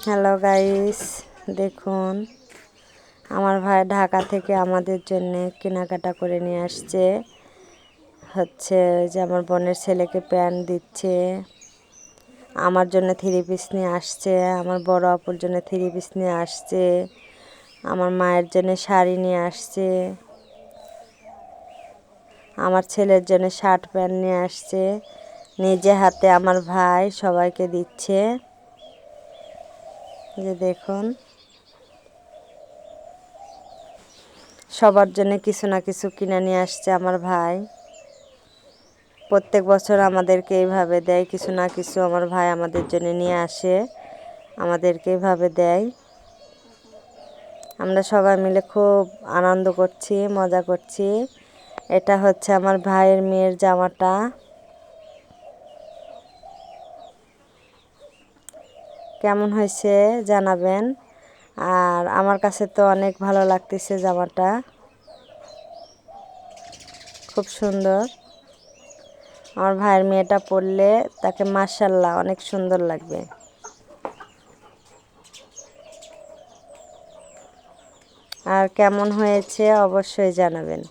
Hello guys, দেখুন আমার ভাই ঢাকা থেকে আমাদের জন্য কেনাকাটা করে নিয়ে আসছে। যে আমার বোনের ছেলেকে প্যান্ট দিচ্ছে, আমার জন্য থ্রি পিস নিয়ে আসছে, আমার বড় আপুর জন্য থ্রি পিস নিয়ে আসছে, আমার মায়ের জন্য শাড়ি নিয়ে আসছে, আমার ছেলের জন্য শার্ট প্যান্ট নিয়ে আসছে। নিজে হাতে আমার ভাই সবাইকে দিচ্ছে। যে দেখুন, সবার জন্য কিছু না কিছু কিনে নিয়ে আসছে আমার ভাই। প্রত্যেক বছর আমাদেরকে এইভাবে দেয়, কিছু না কিছু আমার ভাই আমাদের জন্য নিয়ে আসে, আমাদেরকে এইভাবে দেয়। আমরা সবাই মিলে খুব আনন্দ করছি, মজা করছি। এটা হচ্ছে আমার ভাইয়ের মেয়ের জামাটা। কেমন হয়েছে জানাবেন। আর আমার কাছে তো অনেক ভালো লাগতেছে জামাটা, খুব সুন্দর। আমার ভাইয়ের মেয়েটা পরলে তাকে মাশাআল্লাহ অনেক সুন্দর লাগবে। আর কেমন হয়েছে অবশ্যই জানাবেন।